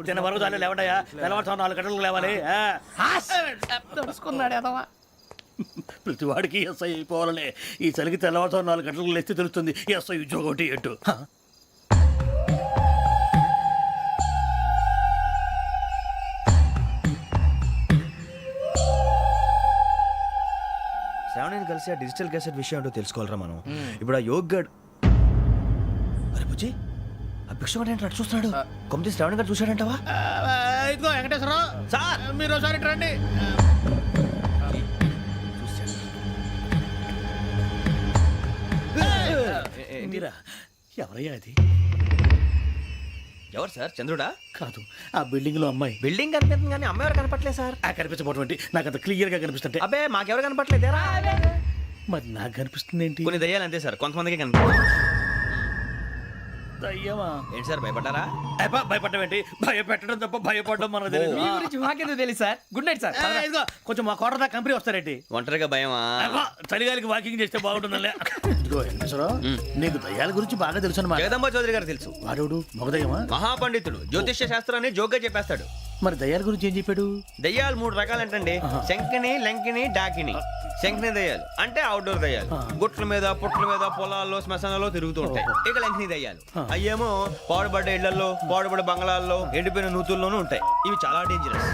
Speaker 3: తిన్న వరకు చాలే లేవండయ్యా. తెల్లవారుతో 4 గంటలకు లేవాలి.
Speaker 5: తెలుసుకున్నాడు ఎదవా.
Speaker 3: ప్రతి వాడికి ఎస్ఐ అయిపోవాలనే ఈ చలికి తెల్లవారుతో 4 గంటలకు లేస్తే తెలుస్తుంది ఎస్ఐ ఉద్యోగం ఒకటి ఎటు.
Speaker 8: శ్రావణిని కలిసి ఆ డిజిటల్ క్యాసెట్ విషయం ఏంటో తెలుసుకోవాలరా మనం. ఇప్పుడు ఆ యోగ్ గడ్, అరే బుజ్జి, ఆ భిక్షం ఏంటో అటు చూస్తున్నాడు. కొమ్మతి శ్రావణి గారు చూశాడంటవా?
Speaker 3: ఇదిగో వెంకటేశ్వరరావు సార్, మీరు ఒకసారి ఇటు రండి. మీరా? ఎవరయ్యా అది?
Speaker 8: ఎవరు సార్? చంద్రుడా?
Speaker 3: కాదు, ఆ బిల్డింగ్ లో అమ్మాయి.
Speaker 8: బిల్డింగ్ కనిపిస్తుంది కానీ అమ్మాయి ఎవరు కనపట్లేదు సార్.
Speaker 3: కనిపించబోటువంటి నాకు అంత క్లియర్ గా కనిపిస్తుంటే.
Speaker 8: అబ్బే మాకెవరు కనపట్లేదేరా?
Speaker 3: మరి నాకు కనిపిస్తుంది ఏంటి?
Speaker 8: కొన్ని దయ్యాలు అంతే సార్, కొంతమందికి కనిపిస్తుంది.
Speaker 3: దయ్యమా?
Speaker 8: ఏంటి సార్ భయపడ్డారా?
Speaker 3: భయపడడం ఏంటి? భయపెట్టడం తప్ప భయపడడం మనకు తెలియదు.
Speaker 5: మీ గురించి మాకెందుకు తెలుసు సార్? Good night sir.
Speaker 3: ఇదిగో కొంచెం మా కోట దాకా కంపెనీ వస్తారేంటి?
Speaker 8: ఒంటరిగా భయమా?
Speaker 3: చలిగాలికి వాకింగ్ చేస్తే బాగుంటుందిలే. ఇదిగో వెంకటేశ్వరరావు, నీకు దయ్యాల గురించి బాగా తెలుసు అన్నమాట.
Speaker 8: జగదంబ చౌదరి గారు తెలుసు.
Speaker 3: వాడు మగదయ్యమా?
Speaker 8: మహాపండితుడు, జ్యోతిష్య శాస్త్రాన్ని జోగ్గా చెప్పేస్తాడు.
Speaker 3: మరి దయ్యాల గురించి ఏం చెప్పాడు?
Speaker 8: దయ్యాలు 3 రకాలంటండి. శంకిని, లంకిని, డాకిని. శంకిని దయ్యాలు అంటే అవుట్డోర్ దయ్యాలు, గుట్ల మీద పుట్ల మీద పొలాల్లో శ్మశానాల్లో తిరుగుతూ ఉంటాయి. ఇక లంకిని దయ్యాలు అయ్యేమో పాడుబడ్డ ఇళ్లలో, పాడుబడ్డ బంగ్లాల్లో, ఎండిపోయిన నూతుల్లోనూ ఉంటాయి. ఇవి చాలా డేంజరస్.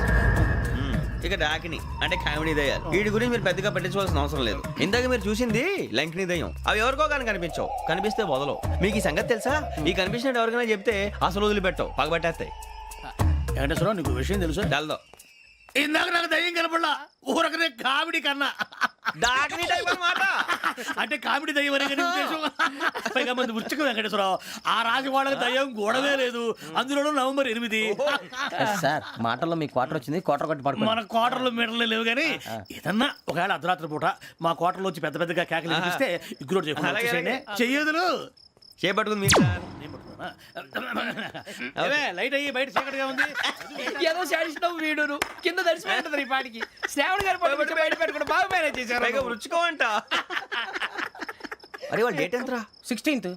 Speaker 8: ఇక డాకిని అంటే కామెడీ దయ్యాలు. వీటి గురించి మీరు పెద్దగా పట్టించుకోవాల్సిన అవసరం లేదు. ఇందాక మీరు చూసింది లంకిని దయ్యం. అవి ఎవరికో కానీ కనిపించవు, కనిపిస్తే వదలవు. మీకు ఈ సంగతి తెలుసా? ఈ కనిపించినట్టు ఎవరికైనా చెప్తే అసలు వదిలిపెట్టవు, పగబట్టేస్తాయి.
Speaker 3: వెంకటేశ్వరరావు, నీకు విషయం తెలుసు?
Speaker 8: డల్దో
Speaker 3: ఇందాక నాకు దయ్యం కనపడలా, ఊరకనే కామెడీ కన్నా.
Speaker 8: డాకిని టైప్ అన్నమాట.
Speaker 3: అంటే కామెడీ దయ్యం అనే కదా ఉద్దేశం. పైగా మంది ఉచ్చక వెంకటేశ్వరరావు, ఆ రాజు వాళ్ళకి దయ్యం గోడవే లేదు, అందులోనూ నవంబర్ 8.
Speaker 12: సార్ మాటల్లో మీ క్వార్టర్ వచ్చింది, క్వార్టర్ కొట్టి పడుకో.
Speaker 3: మన క్వార్టర్లో మీటర్లు లేవు కానీ ఏదన్నా ఒకవేళ అర్ధరాత్రి పూట మా క్వార్టర్లో వచ్చి పెద్ద పెద్దగా కేకలు వినిపిస్తే ఇగ్గురు చెయ్యదులు
Speaker 8: చేపట్టుకుంది మీరు సార్.
Speaker 3: లైట్ అయ్యి బయట చీకటిగా ఉంది.
Speaker 5: ఏదో శాడిస్తావు వీడును కింద దర్శనం ఈ పాటికి. శ్రావణ్ గారు పట్టుబట్టి బయట పెట్టుకుంటే బాగా మేనేజ్ చేశారు.
Speaker 8: పైగా రుచుకోమంట. అరే వాళ్ళ డేట్ ఎంతరా?
Speaker 5: 16th.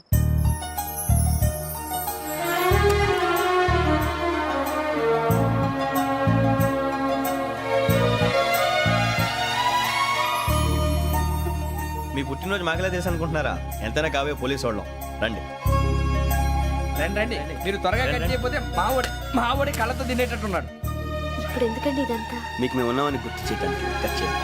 Speaker 8: మీ పుట్టినరోజు మాకలే తెలుసు అనుకుంటున్నారా? ఎంతైనా కావే పోలీసు వాళ్ళం. రండి.
Speaker 5: రండి రండి, మీరు త్వరగా కట్ చేయకపోతే మావడి కళ్ళతో తినేటట్టున్నాడు.
Speaker 10: ఇప్పుడు ఎందుకండి ఇదంతా?
Speaker 8: మీకు మేము ఉన్నామని గుర్తు చేయడానికి కట్ చేయండి.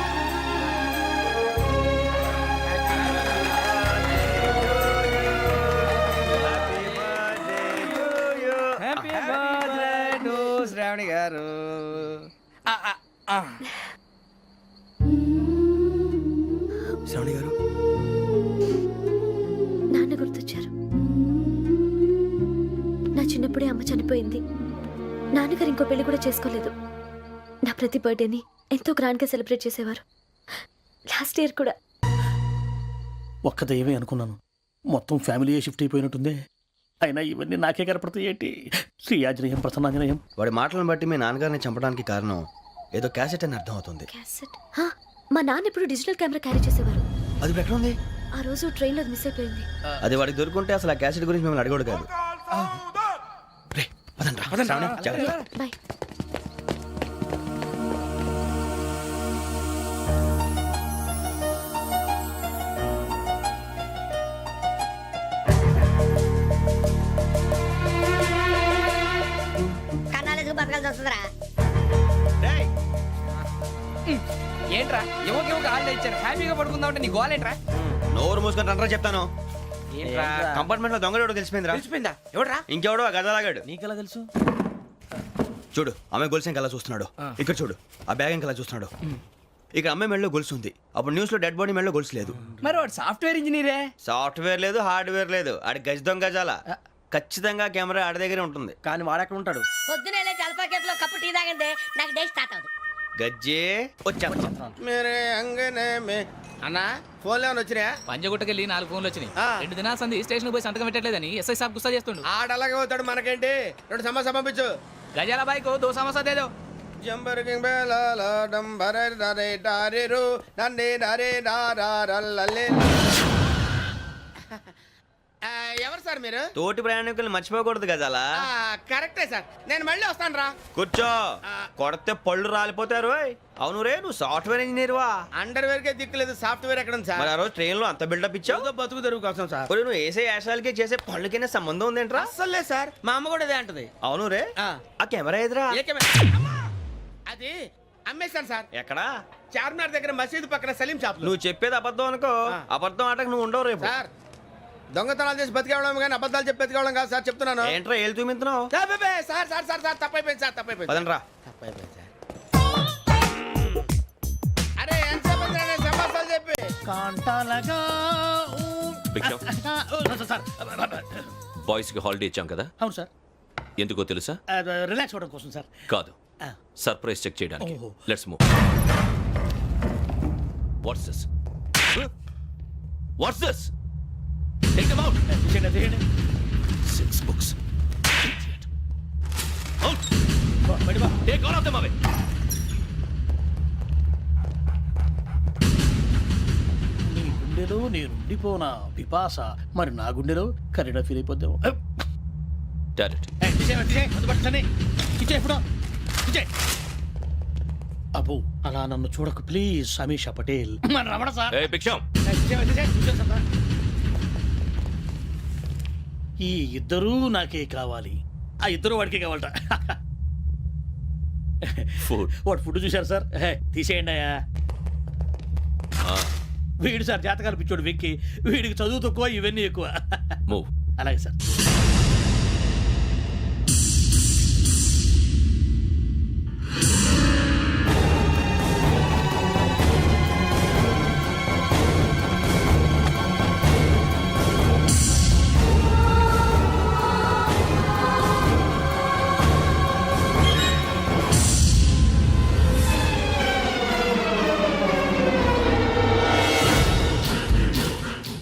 Speaker 5: హ్యాపీ బర్త్డే టు శ్రావణి గారు.
Speaker 6: శ్రావణి గారు,
Speaker 10: నాన్న గుర్తొచ్చారు. నా చిన్నప్పుడే అమ్మ చనిపోయింది. నాన్నగారు ఇంకో పెళ్లి కూడా చేసుకోలేదు. నా ప్రతి బర్త్డేని ఎంతో గ్రాండ్గా సెలబ్రేట్ చేసేవారు. లాస్ట్ ఇయర్ కూడా.
Speaker 3: ఒక్క దయ్యమే అనుకున్నాను, మొత్తం ఫ్యామిలీయే షిఫ్ట్ అయిపోయినట్టుందే. అయినా ఇవన్నీ నాకే కనపడతాయి ఏంటి? శ్రీ ఆంజనేయం ప్రసన్నాంజనేయం.
Speaker 8: వాడి మాటలను బట్టి మీ నాన్నగారిని చంపడానికి కారణం ఏదో క్యాసెట్ అని అర్థం అవుతుంది.
Speaker 10: క్యాసెట్? మా నాన్న ఇప్పుడు డిజిటల్ కెమెరా క్యారీ చేసేవారు.
Speaker 8: అది ఇప్పుడు ఎక్కడ ఉంది?
Speaker 10: ఆ రోజు ట్రైన్లో మిస్ అయిపోయింది.
Speaker 8: అది వాడికి దొరుకుంటే అసలు ఆ క్యాసెట్ గురించి మిమ్మల్ని అడగడు కాదు. రే, పదండ్రా. శ్రావణి, జాగ్రత్త.
Speaker 10: బాయ్.
Speaker 9: కన్నాలేసుకు బతకాల్సి వస్తుందిరా.
Speaker 8: రేయ్,
Speaker 5: ఏంట్రా యువకి హాలిడే ఇచ్చారు, హ్యాపీగా పడుకుందాం అంటే నీ గోలేంట్రా?
Speaker 8: నోరు మూసుకొని రండ్రా చెప్తాను.
Speaker 5: ఏంట్రా
Speaker 8: కంపార్ట్మెంట్ లో దొంగడు తెలిసిపోయిందిరా.
Speaker 5: తెలిసిపోయిందా? ఎవడ్రా?
Speaker 8: ఇంకెవడో ఆ గదలాగాడు.
Speaker 3: నీకెలా తెలుసు?
Speaker 8: చూడు, అమ్మాయి గొలుసు ఇంకలా చూస్తున్నాడు. ఇక్కడ చూడు, ఆ బ్యాగ్ ఇంకలా చూస్తున్నాడు. ఇక్కడ అమ్మాయి మెడలో గొలుసు ఉంది. అప్పుడు న్యూస్ లో డెడ్ బాడీ మెడలో గొలుసు లేదు.
Speaker 5: మరి వాడు సాఫ్ట్వేర్ ఇంజనీరే.
Speaker 8: సాఫ్ట్వేర్ లేదు, హార్డ్వేర్ లేదు. ఆడి గజ దొంగ గజాల. ఖచ్చితంగా కెమెరా ఆడి దగ్గరే ఉంటుంది.
Speaker 3: కానీ వాడెక్కడ ఉంటాడు?
Speaker 9: పొద్దునే లేచి అల్పా కేఫ్లో కప్పు టీ తాగిందే నాకు డే స్టార్ట్ అవుతుంది.
Speaker 8: గజ్జే వచ్చా.
Speaker 3: అన్నా ఫోన్లో ఏమైనా వచ్చినాయా?
Speaker 11: పంజగుట్టకెళ్ళి 4 ఫోన్లు వచ్చినాయి. 2 దినాల సంది స్టేషన్ పోయి సంతకం పెట్టలేదని ఎస్ఐ సాబ్ గుస్తా చేస్తుండు.
Speaker 3: ఆడలాగే పోతాడు, మనకేంటి? 2 సమస్య పంపించు.
Speaker 11: గజాల బైక్ 2 సమస్య దేదో.
Speaker 3: జంబరకింగ్ బేలాల డంబరే డరే డారిరు నందే డరే డారారల్లలే. ఎవరు సార్ మీరు?
Speaker 8: తోటి ప్రయాణికుల్ని మర్చిపోకూడదు గజాల.
Speaker 3: కరెక్టే సార్, నేను మళ్ళీ వస్తాను రా.
Speaker 8: కూర్చో, కొడితే పళ్ళు రాలిపోతారు. అవును రే, నువ్వు సాఫ్ట్వేర్ ఇంజనీర్ వా?
Speaker 3: అండర్వేర్ కే దిక్కులేదు, సాఫ్ట్వేర్ ఎక్కడ ఉంది సార్?
Speaker 8: మరి ఆ రోజు ట్రైన్ లో అంత బిల్డప్ ఇచ్చావు.
Speaker 3: బతుకు తెరుగు కోసం సార్.
Speaker 8: ఒరేయ్, నువ్వు వేసే యాశాలకి చేసే పళ్ళకైనా సంబంధం ఉందేంట్రా?
Speaker 3: అస్సలు లేదు సార్, మా అమ్మ కూడా అదే అంటది.
Speaker 8: అవును రే, ఆ కెమెరా ఎదురా?
Speaker 3: అది అమ్మేశాను సార్.
Speaker 8: ఎక్కడా?
Speaker 3: చార్మినార్ దగ్గర మసీదు పక్కన సలీం షాప్.
Speaker 8: నువ్వు చెప్పేది అబద్ధం అనుకో. అబద్ధం ఆటకు నువ్వు ఉండవు రేపు.
Speaker 3: సార్, దొంగతనాలు చేసి బతికేవడం కానీ అబద్ధాలు చెప్పి బతికేవడం కాదు సార్, చెప్తున్నాను.
Speaker 8: ఏంట్రా ఏళ్ళు చూపించినావు?
Speaker 3: సార్ సార్ సార్ సార్ తప్పైపోయింది సార్, తప్పైపోయింది.
Speaker 8: పదండ్రా.
Speaker 3: తప్పైపోయింది సార్. అరే ఎంతసేపు సమాసాలు చెప్పి కాంటాలగా. సార్
Speaker 4: బాయ్స్ కి హాలిడే ఇచ్చాం కదా,
Speaker 3: అవును సార్.
Speaker 4: ఎందుకో తెలుసా?
Speaker 3: రిలాక్స్ అవ్వడం కోసం సార్.
Speaker 4: కాదు, సర్ప్రైజ్ చెక్ చేయడానికి.
Speaker 3: ఓహో.
Speaker 4: Let's move. What's this? What's this? Take them out.
Speaker 3: తీయండి.
Speaker 4: 6 books. Out. Take all of them away.
Speaker 3: నీ గుండెలో నేను ఉండిపోనా పిపాస, మరి నా గుండెలో కరీడా ఫీల్ అయిపోద్దాము.
Speaker 4: Direct.
Speaker 3: అబ్బో, అలా నన్ను చూడకు please Sameesha Patel. Ramana sir.
Speaker 4: Hey, Biksham.
Speaker 3: ఈ ఇద్దరూ నాకే కావాలి, ఆ ఇద్దరు వాడికే కావాలట.
Speaker 4: Food.
Speaker 3: వాడు ఫుడ్ చూశారు సార్. తీసేయండి అయ్యా. వీడు సార్ జాతకాలు పిచ్చోడు వెక్కి, వీడికి చదువు తక్కువ, ఇవన్నీ ఎక్కువ.
Speaker 4: Move.
Speaker 3: అలాగే సార్.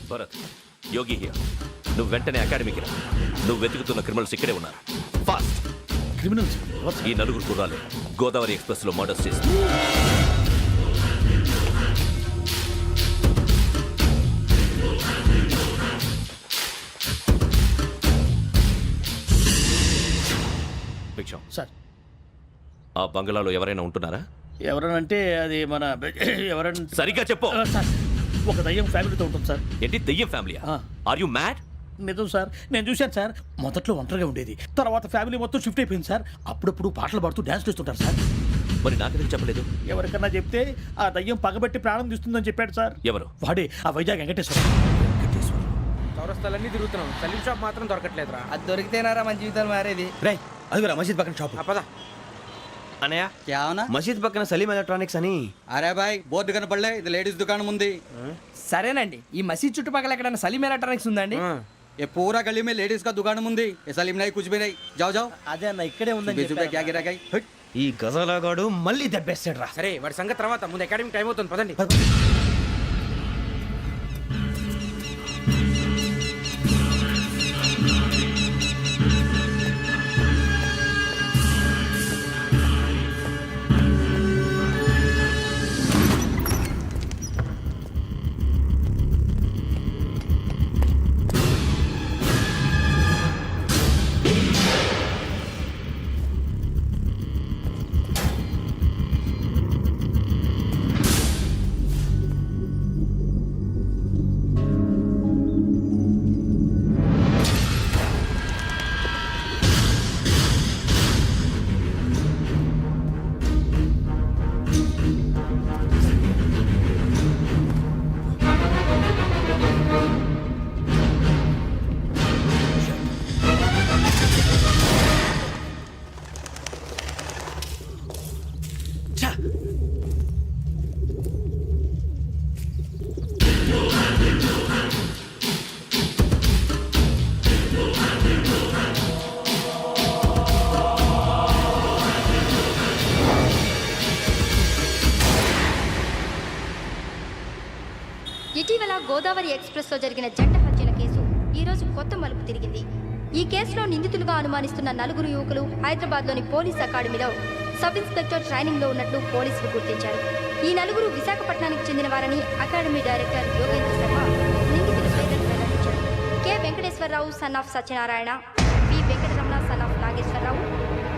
Speaker 4: Bharat, Yogi here. నువ్వు వెంటనే అకాడమీకి రా. నువ్వు వెతుకుతున్న క్రిమినల్స్ ఇక్కడే ఉన్నారు. ఫాస్ట్.
Speaker 3: క్రిమినల్స్?
Speaker 4: ఈ 4 కుర్రాలు గోదావరి ఎక్స్ప్రెస్ లో మర్డర్స్ చేసి భిక్షం
Speaker 3: సార్.
Speaker 4: ఆ బంగ్లాలో ఎవరైనా ఉంటున్నారా?
Speaker 3: ఎవరనంటే అది మన ఎవరంటే
Speaker 4: సరిగ్గా చెప్పు.
Speaker 3: సార్ ఒక దయ్యం ఫ్యామిలీతో ఉంటుంది సార్.
Speaker 4: ఏంటి దెయ్యం ఫ్యామిలీ? Are you mad?
Speaker 3: నిజం సార్, నేను చూశాను సార్. మొదట్లో ఒంటరిగా ఉండేది, తర్వాత ఫ్యామిలీ మొత్తం షిఫ్ట్ అయిపోయింది సార్. అప్పుడప్పుడు పాటలు పాడుతూ డ్యాన్స్ చేస్తుంటారు సార్.
Speaker 4: మరి నాకెందుకు చెప్పలేదు?
Speaker 3: ఎవరికన్నా చెప్తే ఆ దయ్యం పగబెట్టి ప్రాణం తీస్తుందని చెప్పాడు సార్.
Speaker 4: ఎవరు?
Speaker 3: వాడే ఆ వైజాగ్ వెంకటేశ్వర.
Speaker 5: చౌరస్తాలన్నీ తిరుగుతున్నాం, సలీం షాప్ మాత్రం దొరకట్లేదురా. అది దొరికితేనారా మన జీవితాలు మారేది.
Speaker 6: రేయ్ అదిగురా మసీద్ పక్కన షాప్.
Speaker 5: పద.
Speaker 8: అనయ్య
Speaker 11: क्या होना?
Speaker 8: మసీద్ పక్కన సలీం ఎలక్ట్రానిక్స్ అని.
Speaker 11: अरे भाई बोर्ड కనపడలే, ఇది లేడీస్ దుకాణం ఉంది.
Speaker 5: సరేనండి, ఈ మసీద్ చుట్టుపక్కల ఎక్కడైనా సలీం ఎలక్ట్రానిక్స్ ఉందండి?
Speaker 11: ये पूरा गली में लेडीज का दुकान मुंदी, ये सलीम नहीं कुछ भी नहीं. जाओ जाओ.
Speaker 3: అదే అన్న ఇక్కడే
Speaker 11: 20 रुपए क्या गिरा गई.
Speaker 8: ఈ గజాలగాడు మళ్ళీ దెబ్బేస్తాడు రా.
Speaker 5: సరే వాడి సంగతి తర్వాత, ముందు అకాడమిక్ టైం అవుతుంది, పదండి.
Speaker 9: ఇటీవల గోదావరి ఎక్స్ప్రెస్ లో జరిగిన జంట హత్యల కేసు ఈ రోజు కొత్త మలుపు తిరిగింది. ఈ కేసులో నిందితులుగా అనుమానిస్తున్న 4 యువకులు హైదరాబాద్లోని పోలీస్ అకాడమీలో సబ్ ఇన్స్పెక్టర్ ట్రైనింగ్ లో ఉన్నట్లు పోలీసులు గుర్తించారు. ఈ 4 విశాఖపట్నానికి చెందిన వారని అకాడమీ డైరెక్టర్ యోగేంద్ర శర్మ నిందితుల పేర్లను వెల్లడించారు. K Venkateswararao son of Satyanarayana, P Venkataramana son of Nageswararao,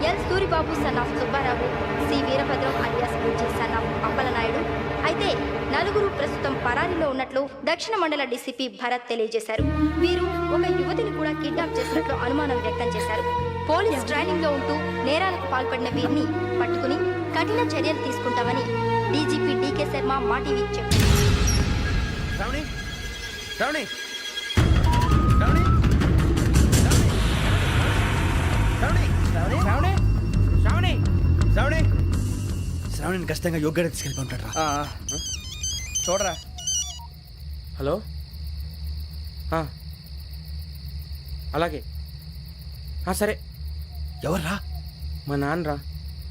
Speaker 9: L Suribabu son of Subbarao, C Veerabhadram alias Bujji son of Appalanaidu. అయితే 4 ప్రస్తుతం పరారీలో ఉన్నట్లు దక్షిణ మండల డీసీపీ భరత్ తెలియజేశారు. వీరు ఒక యువతిని కూడా కిడ్నాప్ చేసినట్లు అనుమానం వ్యక్తం చేశారు. పోలీస్ ట్రైనింగ్ లో ఉంటూ నేరాలకు పాల్పడిన వీరిని పట్టుకుని కఠిన చర్యలు తీసుకుంటామని డీజీపీ డీకే శర్మ మా టీవీకి చెప్పారు.
Speaker 8: శ్రావణి శ్రావణి శ్రావణి శ్రావణి
Speaker 5: శ్రావణి శ్రావణి
Speaker 8: శ్రావణి
Speaker 6: శ్రావణిని ఖచ్చితంగా యోగ్యత తీసుకెళ్ళి ఉంటాడు రా.
Speaker 5: చూడరా. హలో, అలాగే సరే.
Speaker 6: ఎవర్రా?
Speaker 5: మా నాన్నరా.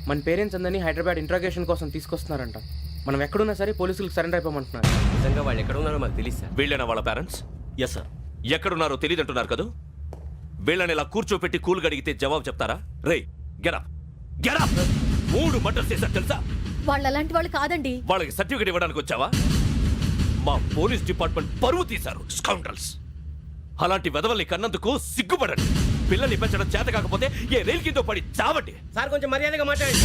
Speaker 5: మన పేరెంట్స్ అందరినీ హైదరాబాద్ ఇంట్రాగేషన్ కోసం తీసుకొస్తున్నారంట. మనం ఎక్కడున్నా సరే పోలీసులకు సరెండర్ అయిపోమంటున్నారు.
Speaker 8: నిజంగా వాళ్ళు ఎక్కడ ఉన్నారో మాకు తెలియదు సార్.
Speaker 4: వీళ్ళేనా వాళ్ళ పేరెంట్స్?
Speaker 2: Yes sir.
Speaker 4: ఎక్కడున్నారో తెలియదంటున్నారు కదా. వీళ్ళని ఇలా కూర్చోపెట్టి కూల్ గడిగితే జవాబు చెప్తారా? రేయ్ గెటప్ గెటప్. 3 మర్డర్స్ చేశారు తెలుసా?
Speaker 10: వాళ్ళు అలాంటి వాళ్ళు కాదండి.
Speaker 4: వాళ్ళకి సర్టిఫికేట్ ఇవ్వడానికి వచ్చావా? మా పోలీస్ డిపార్ట్మెంట్ పరువు తీశారు స్కౌండ్రల్స్. అలాంటి వెధవల్ని కన్నందుకు సిగ్గుపడండి. పిల్లల్ని పెంచడం చేత కాకపోతే ఏ రైలు కింద పడి చావండి.
Speaker 8: సార్ కొంచెం మర్యాదగా మాట్లాడండి.